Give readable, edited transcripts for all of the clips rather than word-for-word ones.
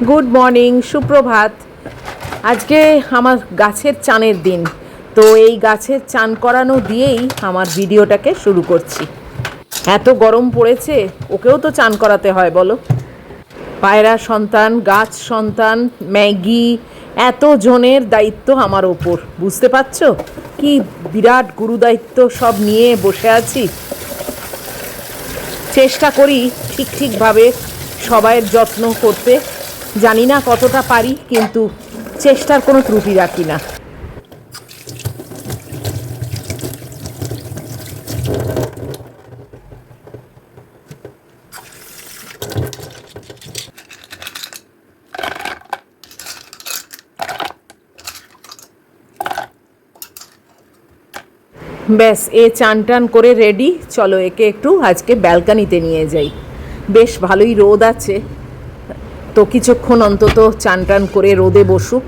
Good morning, সুপ্রভাত। আজকে আমার গাছের চানের দিন, তো এই গাছের চান করানো দিয়েই আমার ভিডিওটাকে শুরু করছি। এত গরম পড়েছে, ওকেও তো চান করাতে হয় বলো। পায়রা সন্তান, গাছ সন্তান, ম্যাগি, এত জনের দায়িত্ব আমার ওপর, বুঝতে পারছো কি বিরাট গুরু দায়িত্ব সব নিয়ে বসে আছি। চেষ্টা করি ঠিকভাবে সবাইয়ের যত্ন করতে, জানি না কতটা পারি, কিন্তু চেষ্টার কোনো ত্রুটি রাখি না। ব্যাস, চান টান করে রেডি। চলো একে একটু আজকে ব্যালকানিতে নিয়ে যাই। বেশ ভালোই রোদ আছে, তো কিছুক্ষণ অন্তত চান টান করে রোদে বসুক।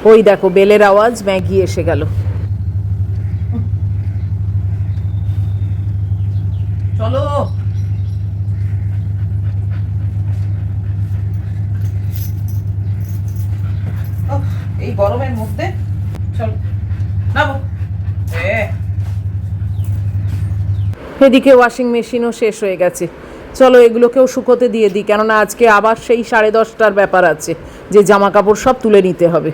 ওই দেখো বেলের আওয়াজ, ম্যাগি এসে গেল। চলো, এই গরমের মধ্যে চলো নামো। এদিকে ওয়াশিং মেশিনও শেষ হয়ে গেছে, চলো এগুলোকেও শুকোতে দিয়ে দিই, কেননা আজকে আবার সেই 10:30টার ব্যাপার আছে যে জামা কাপড় সব তুলে নিতে হবে।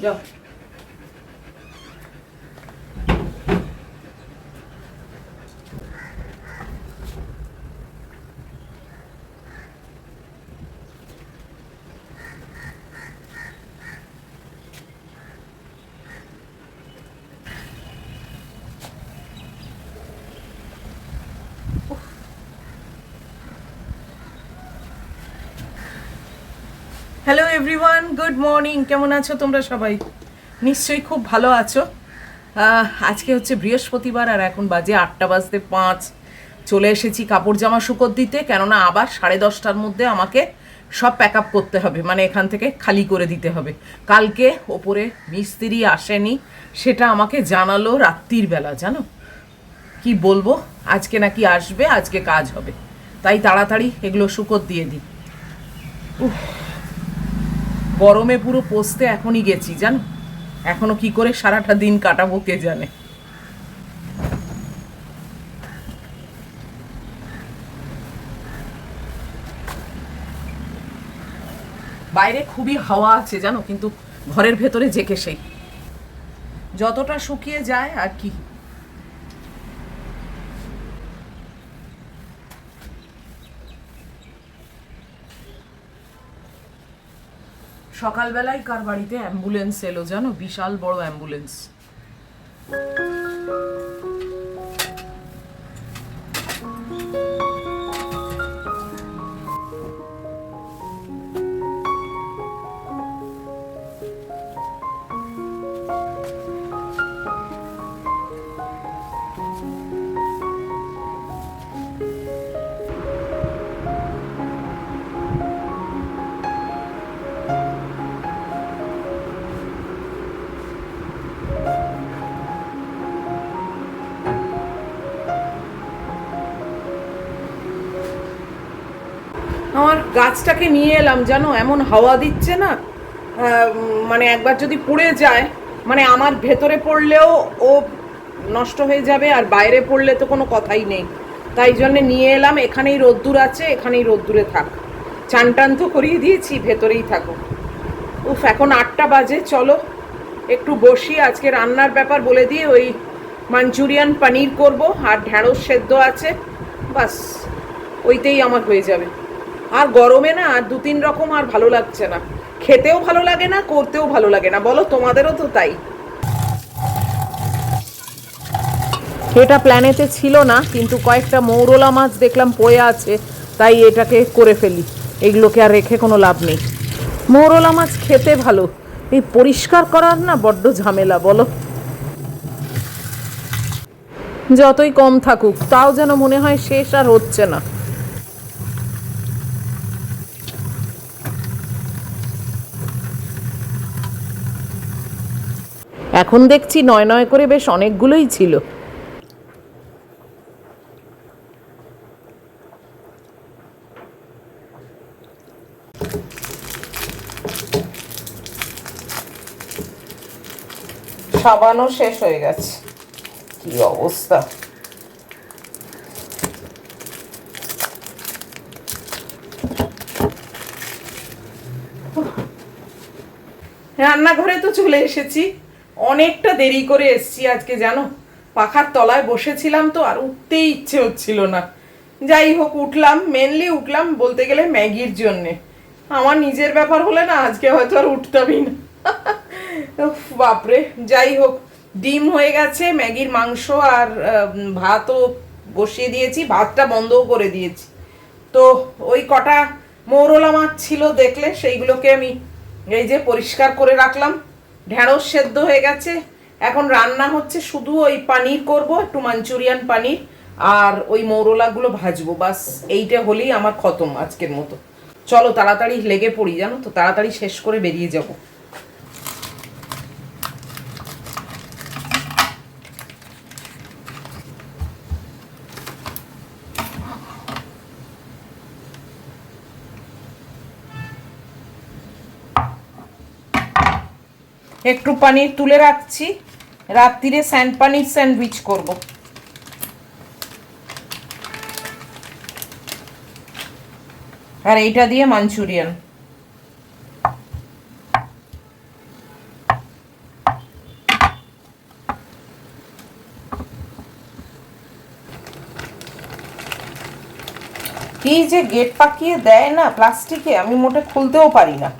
যাও। Hello everyone, good morning. কেমন আছো তোমরা সবাই? নিশ্চয়ই খুব ভালো আছো। আজকে হচ্ছে বৃহস্পতিবার আর এখন বাজে 8:05। চলে এসেছি কাপড় জামা শুকোত দিতে, কেননা আবার 10:30টার মধ্যে আমাকে সব প্যাক আপ করতে হবে, মানে এখান থেকে খালি করে দিতে হবে। কালকে ওপরে মিস্ত্রি আসেনি, সেটা আমাকে জানালো রাত্রির বেলা। জানো কি বলবো, আজকে নাকি আসবে, আজকে কাজ হবে, তাই তাড়াতাড়ি এগুলো শুকোত দিয়ে দিই। গরমে পুরো পোস্তে এখনই গেছি, জানো এখনো কি করে সারাটা দিন কাটাবো কে জানে। বাইরে খুবই হাওয়া আছে জানো, কিন্তু ঘরের ভেতরে জেকে সেই যতটা শুকিয়ে যায় আর কি। সকালবেলায় কার বাড়িতে অ্যাম্বুলেন্স এলো জানো, বিশাল বড় অ্যাম্বুলেন্স। আমার গাছটাকে নিয়ে এলাম জানো, এমন হাওয়া দিচ্ছে না, মানে একবার যদি পড়ে যায়, মানে আমার ভেতরে পড়লেও ও নষ্ট হয়ে যাবে, আর বাইরে পড়লে তো কোনো কথাই নেই। তাই জন্যে নিয়ে এলাম, এখানেই রোদ্দুর আছে, এখানেই রোদ্দুরে থাক। চান টান তো করিয়ে দিয়েছি, ভেতরেই থাকো। উফ, এখন 8টা বাজে, চলো একটু বসি। আজকে রান্নার ব্যাপার বলে দিয়ে, ওই মাঞ্চুরিয়ান পনির করব, আর ঢ্যাঁড়স সেদ্ধ আছে, বাস ওইতেই আমার হয়ে যাবে। আর গরমে না আর 2-3 রকম আর ভালো লাগছে না, খেতেও ভালো লাগে না, করতেও ভালো লাগে না, বলো তোমাদেরও তো তাই? এটা প্ল্যানেতে ছিল না, কিন্তু কয়েকটা মৌরলা মাছ দেখলাম পড়ে আছে, তাই এটাকে করে ফেলি। এগুলোকে আর রেখে কোনো লাভ নেই। মৌরলা মাছ খেতে ভালো, এই পরিষ্কার করার না বড্ড ঝামেলা বলো। যতই কম থাকুক তাও যেন মনে হয় শেষ আর হচ্ছে না। এখন দেখছি নয় নয় করে বেশ অনেকগুলোই ছিল। সাবানও শেষ হয়ে গেছে, কি অবস্থা। রান্নাঘরে তো চলে এসেছি, অনেকটা দেরি করে এসেছি আজকে জানো। পাখার তলায় বসেছিলাম তো আর উঠতেই ইচ্ছে হচ্ছিল না। যাই হোক উঠলাম, মেনলি উঠলাম বলতে গেলে ম্যাগির জন্যে। আমার নিজের ব্যাপার হলে না আজকে হয়তো আর উঠতামই না। বাপরে, যাই হোক ডিম হয়ে গেছে, ম্যাগির মাংস আর ভাতও বসিয়ে দিয়েছি, ভাতটা বন্ধও করে দিয়েছি। তো ওই কটা মৌরলা মাছ ছিল দেখলে, সেইগুলোকে আমি এই যে পরিষ্কার করে রাখলাম। ঢেঁড়স সেদ্ধ হয়ে গেছে, এখন রান্না হচ্ছে শুধু ওই পানির করব, একটু মাঞ্চুরিয়ান পানির, আর ওই মৌরলাগুলো ভাজবো, বাস এইটা হলেই আমার খতম আজকের মতো। চলো তাড়াতাড়ি লেগে পড়ি, জানো তো, তাড়াতাড়ি শেষ করে বেরিয়ে যাব। একটু পানির তুলে রাখছি, রাত্রিরে পানির স্যান্ডউইচ করব। আর এইটা দিয়ে মাঞ্চুরিয়ান। কি যে গেট পাকিয়ে দেয় না প্লাস্টিকে, আমি মোটে খুলতেও পারি না।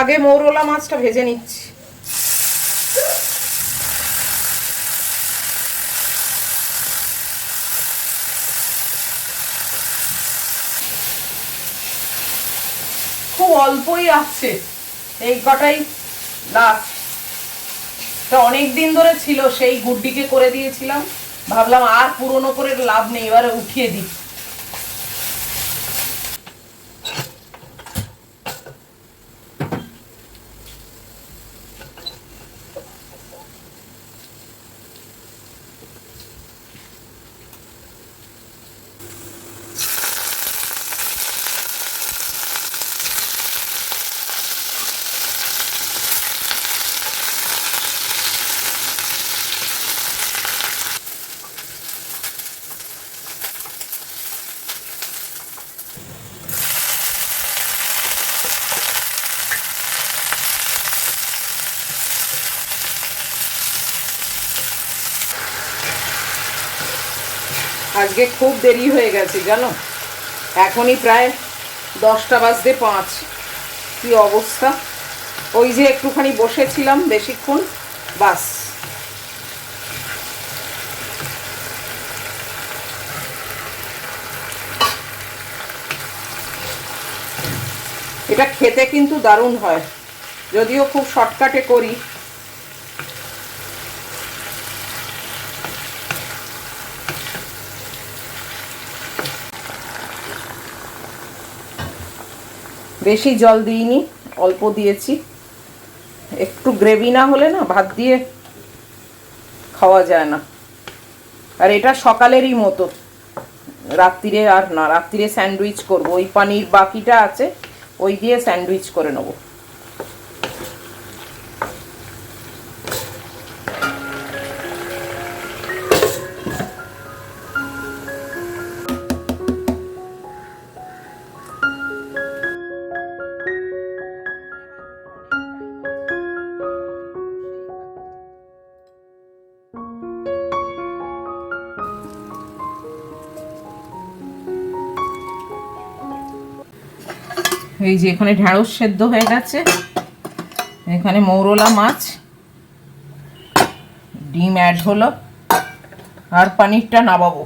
আগে মৌরলা মাছটা ভেজে নিচ্ছি। খুব অল্পই আছে, এই কটাই লাস্ট। তো অনেক দিন ধরে ছিল, সেই গুড্ডিকে করে দিয়েছিলাম, ভাবলাম আর পুরনো করে লাভ নেই, এবারে উঠিয়ে দিই। আজকে খুব দেরি হয়ে গেছে জানো, এখনই প্রায় 10:05। কি অবস্থা। ওই যে একটুখানি বসেছিলাম বেশিক্ষণ, বাস। এটা খেতে কিন্তু দারুণ হয়, যদিও খুব শর্টকাটে করি। বেশি জল দিইনি, অল্প দিয়েছি। একটু গ্রেভি না হলে না ভাত দিয়ে খাওয়া যায় না। আর এটা সকালেরই মতো, রাত্রিরে আর না, রাত্রিরে স্যান্ডউইচ করব। ওই পানির বাকিটা আছে, ওই দিয়ে স্যান্ডউইচ করে নেব। এই যে এখানে ঢেঁড়স সেদ্ধ হয়ে গেছে, এখানে মৌরলা মাছ, ডিম অ্যাড হলো, আর পনিরটা নামাবো।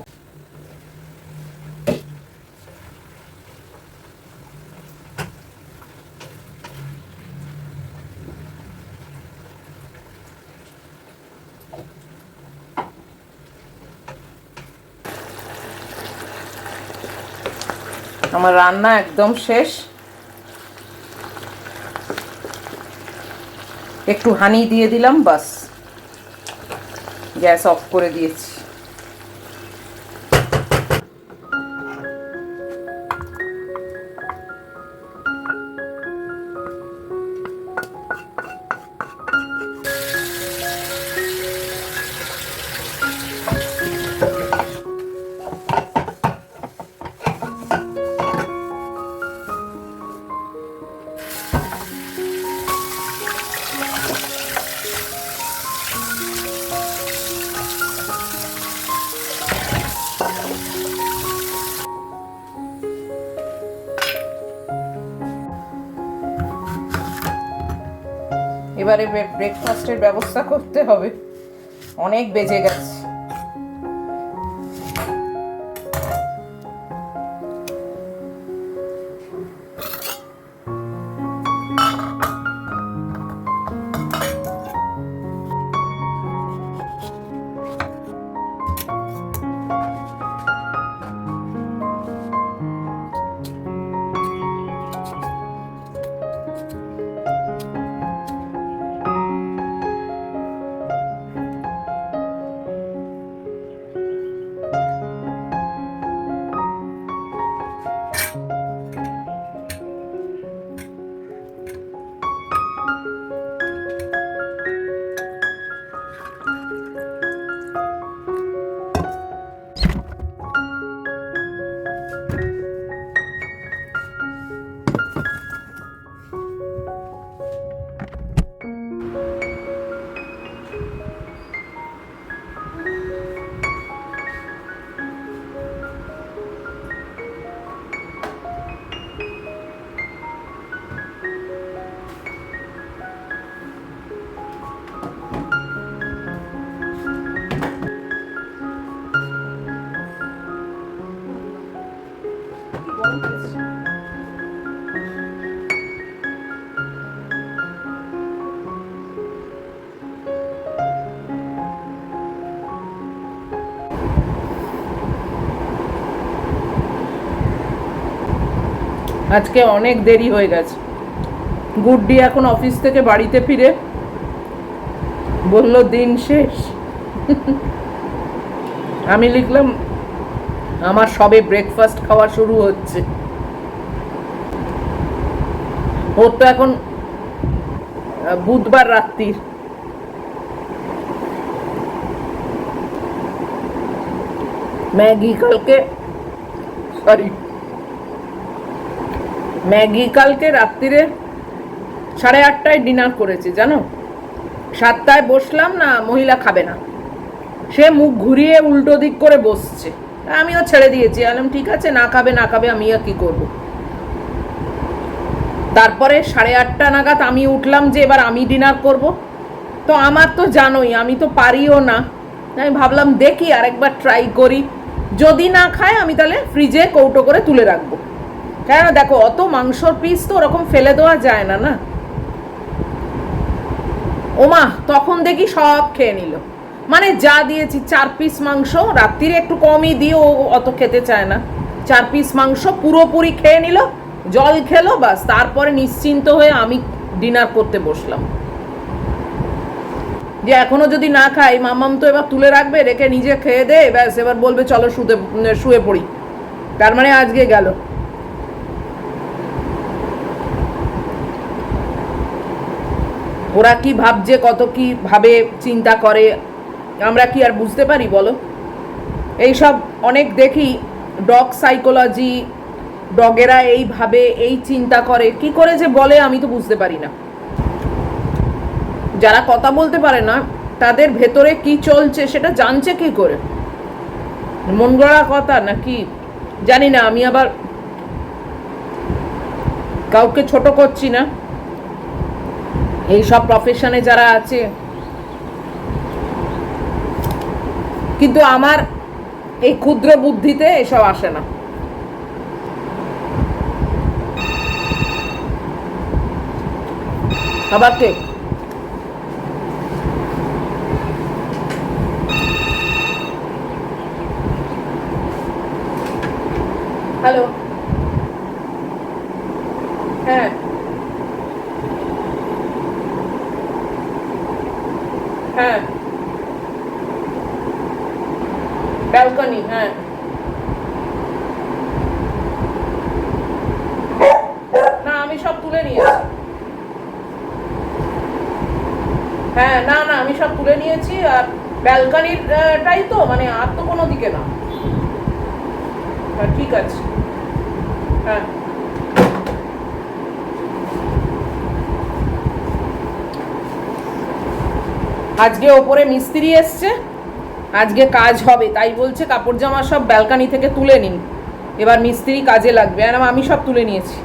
আমার রান্না একদম শেষ। একটু হানি দিয়ে দিলাম, বাস গ্যাস অফ করে দিয়েছি। এবারে ব্রেকফাস্টের ব্যবস্থা করতে হবে, অনেক বেজে গেছে। আজকে অনেক দেরি হয়ে গেছে। গুড্ডি এখন অফিস থেকে বাড়িতে ফিরে বলল দিন শেষ। আমি লিখলাম আমার সবে ব্রেকফাস্ট খাওয়া শুরু হচ্ছে। ওর তো এখন বুধবার রাত্রির। ম্যাগি কালকে রাত্রিরে 8:30টায় ডিনার করেছে জানো। 7টায় বসলাম না, মহিলা খাবে না, সে মুখ ঘুরিয়ে উল্টো দিক করে বসছে। আমিও ছেড়ে দিয়েছি, বললাম ঠিক আছে, না খাবে, আমি আর কি করব। তারপরে 8:30 নাগাদ আমি উঠলাম যে এবার আমি ডিনার করব। তো আমার তো জানোই আমি তো পারিও না, আমি ভাবলাম দেখি আরেকবার ট্রাই করি, যদি না খায় আমি তাহলে ফ্রিজে কৌটো করে তুলে রাখবো। কেন দেখো অত মাংসর পিস তো ওরকম ফেলে দেওয়া যায় না না। ওমা তখন দেখি সব খেয়ে নিল, মানে যা দিয়েছি 4 পিস মাংস, রাত্রিরে একটু কমই দিয়ে ও অত খেতে চায় না, 4 পিস মাংস পুরোপুরি খেয়ে নিল, জল খেলো, বাস তারপরে নিশ্চিন্ত হয়ে আমি ডিনার করতে বসলাম। যে এখনো যদি না খাই, মামাম তো এবার তুলে রাখবে, রেখে নিজে খেয়ে দে, ব্যাস এবার বলবে চলো শুয়ে পড়ি, তার মানে আজকে গেল। ওরা কি ভাবছে, কত কি ভাবে চিন্তা করে, আমরা কি আর বুঝতে পারি বলো। এইসব অনেক দেখি ডগ সাইকোলজি, ডগেরা এইভাবে এই চিন্তা করে, কি করে যে বলে আমি তো বুঝতে পারি না। যারা কথা বলতে পারে না তাদের ভেতরে কি চলছে সেটা জানছে কি করে, মন গড়া কথা নাকি জানি না। আমি আবার কাউকে ছোট করছি না, এই সব প্রফেশনে যারা আছে, কিন্তু আমার এই ক্ষুদ্র বুদ্ধিতে এসব আসে না। আবার কে? হ্যালো, হ্যাঁ হ্যাঁ, ব্যালকনি, হ্যাঁ না আমি সব তুলে নিয়েছি। হ্যাঁ না না আমি সব তুলে নিয়েছি। আর ব্যালকনিটাই তো, মানে আর তো কোনো দিকে না। হ্যাঁ ঠিক আছে, হ্যাঁ আজকে ওপরে মিস্ত্রি এসছে, আজকে কাজ হবে, তাই বলছে কাপড় জামা সব ব্যালকনি থেকে তুলে নিন, এবার মিস্ত্রি কাজে লাগবে। আর আমি সব তুলে নিয়েছি।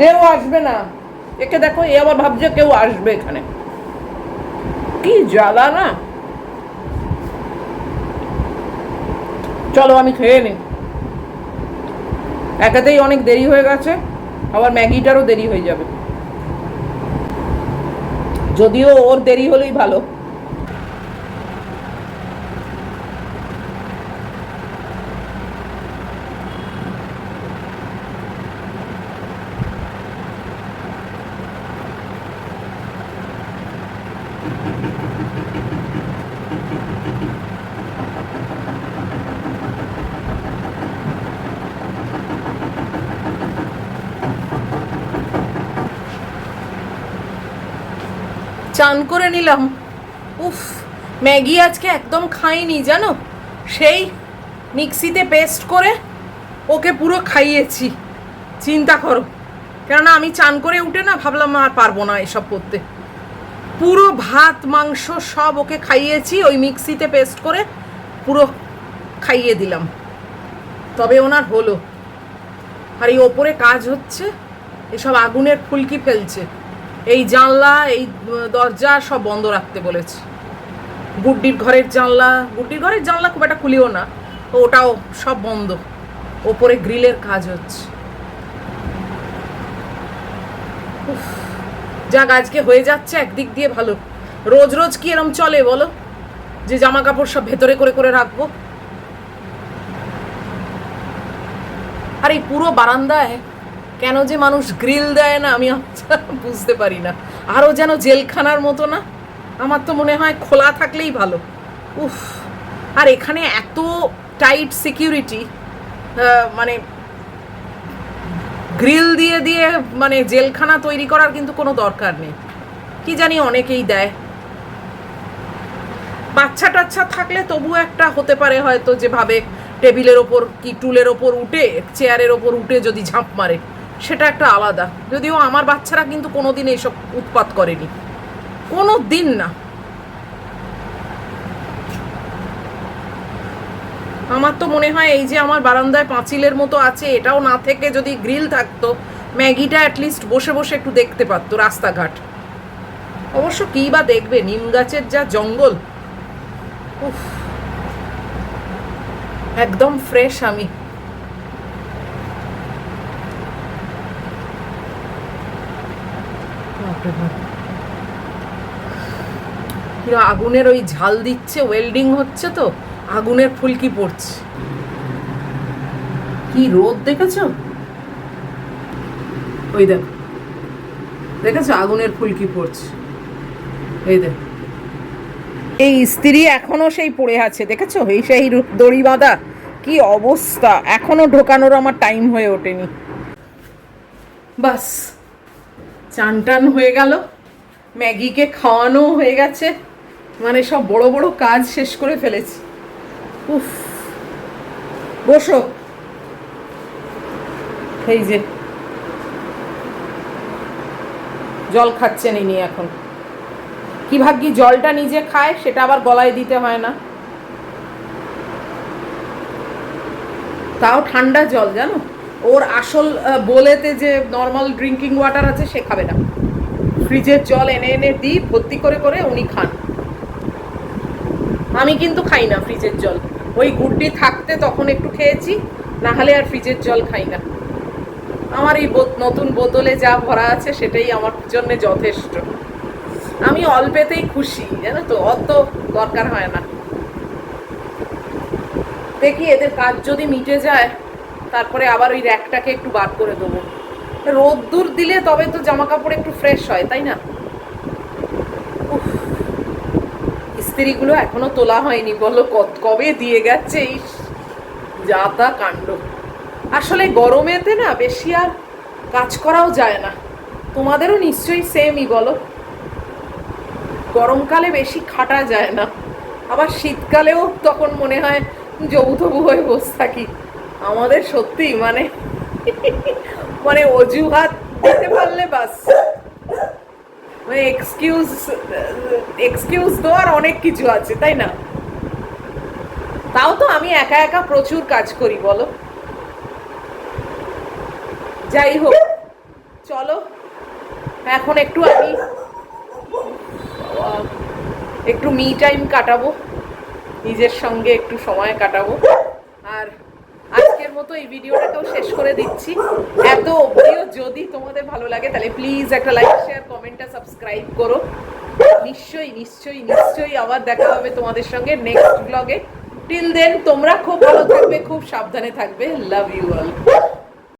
কেউ আসবে না, একে দেখো, এ আবার ভাবছে কেউ আসবে এখানে, কি জ্বালা না। চলো আমি খেয়ে নিই, একাতেই অনেক দেরি হয়ে গেছে, আবার ম্যাগিটারও দেরি হয়ে যাবে, যদিও ওর দেরি হলেই ভালো। চান করে নিলাম, উফ ম্যাগি আজকে একদম খাইনি জানো, সেই মিক্সিতে পেস্ট করে ওকে পুরো খাইয়েছি, চিন্তা করো। কেননা আমি চান করে উঠে না ভাবলাম আর পারবো না এসব করতে, পুরো ভাত মাংস সব ওকে খাইয়েছি, ওই মিক্সিতে পেস্ট করে পুরো খাইয়ে দিলাম, তবে ওনার হলো। আর এই ওপরে কাজ হচ্ছে, এসব আগুনের ফুলকি ফেলছে, এই জানলা এই দরজা সব বন্ধ রাখতে বলেছে। গুড্ডির ঘরের জানলা খুব একটা খুলিও না, তো ওটাও সব বন্ধ, ওপরে গ্রিলের কাজ হচ্ছে। যাক আজকে হয়ে যাচ্ছে একদিক দিয়ে ভালো, রোজ রোজ কি এরম চলে বলো, যে জামা কাপড় সব ভেতরে করে করে রাখবো। আর এই পুরো বারান্দায় কেন যে মানুষ গ্রিল দেয় না আমি বুঝতে পারি না, আরও যেন জেলখানার মতো না, আমার তো মনে হয় খোলা থাকলেই ভালো। উফ, আর এখানে এত টাইট সিকিউরিটি, মানে গ্রিল দিয়ে দিয়ে মানে জেলখানা তৈরি করার কিন্তু কোনো দরকার নেই, কি জানি অনেকেই দেয়। বাচ্চা টাচ্চা থাকলে তবু একটা হতে পারে হয়তো, যেভাবে টেবিলের ওপর কি টুলের ওপর উঠে চেয়ারের ওপর উঠে যদি ঝাঁপ মারে, সেটা একটা আলাদা। যদিও আমার বাচ্চারা কিন্তু কোনোদিন এইসব উৎপাত করেনি, কোনো দিন না। আমার তো মনে হয় এই যে আমার বারান্দায় পাঁচিলের মতো আছে, এটাও না থেকে যদি গ্রিল থাকতো, ম্যাগিটা অ্যাটলিস্ট বসে বসে একটু দেখতে পারতো রাস্তাঘাট। অবশ্য কী বা দেখবে, নিম গাছের যা জঙ্গল, উফ একদম ফ্রেশ আমি। আগুনের ওই ঝাল দিচ্ছে, ওয়েল্ডিং হচ্ছে তো, আগুনের ফুলকি পড়ছে, কি রোদ দেখেছ, ওই দেখো দেখেছো আগুনের ফুলকি পড়ছে, এই দেখ। এই স্ত্রী এখনো সেই পড়ে আছে, দেখেছো, এই সেই দড়ি বাঁধা, কি অবস্থা, এখনো ঢোকানোর আমার টাইম হয়ে ওঠেনি। বাস চান টান হয়ে গেল, ম্যাগিকে খাওয়ানো হয়ে গেছে, মানে সব বড় বড় কাজ শেষ করে ফেলেছি। উফ, বসো, এই যে জল খাচ্ছেন ইনি এখন, কি ভাগ্যি জলটা নিজে খায়, সেটা আবার গলায় দিতে হয় না, তাও ঠান্ডা জল জানো, ওর আসল বোলেতে যে নর্মাল ড্রিঙ্কিং ওয়াটার আছে সে খাবে না, ফ্রিজের জল এনে এনে দিই ভর্তি করে করে উনি খান। আমি কিন্তু খাই না ফ্রিজের জল, ওই গুড্ডি থাকতে তখন একটু খেয়েছি, না হলে আর ফ্রিজের জল খাই না। আমার এই নতুন বোতলে যা ভরা আছে সেটাই আমার জন্য যথেষ্ট। আমি অল্পেতেই খুশি, জানো তো, অত দরকার হয় না। দেখি এদের কাজ যদি মিটে যায় তারপরে আবার ওই র্যাকটাকে একটু বার করে দেবো। রোদ্দুর দিলে তবে তো জামা কাপড় একটু ফ্রেশ হয়, তাই না? ইস্ত্রিগুলো এখনো তোলা হয়নি, বলো কবে দিয়ে গেছে এই যা তা কাণ্ড। আসলে গরমেতে না বেশি আর কাজ করাও যায় না, তোমাদেরও নিশ্চয়ই সেমই বলো। গরমকালে বেশি খাটা যায় না, আবার শীতকালেও তখন মনে হয় যৌথবু হয়ে বসে থাকি। আমাদের সত্যি মানে মানে অজুহাত দিতে পারলে বাস, মানে এক্সকিউজ দেওয়ার অনেক কিছু আছে, তাই না? তাও তো আমি একা একা প্রচুর কাজ করি বলো। যাই হোক, চলো এখন একটু আমি একটু মি টাইম কাটাবো, নিজের সঙ্গে একটু সময় কাটাবো। আর আজকের মতো এই ভিডিওটাকেও শেষ করে দিচ্ছি। এত অবধিও যদি তোমাদের ভালো লাগে তাহলে প্লিজ একটা লাইক, শেয়ার, কমেন্টটা সাবস্ক্রাইব করো। নিশ্চয়ই নিশ্চয়ই নিশ্চয়ই আবার দেখা হবে তোমাদের সঙ্গে নেক্সট ব্লগে। টিল দেন তোমরা খুব ভালো থাকবে, খুব সাবধানে থাকবে। Love you all.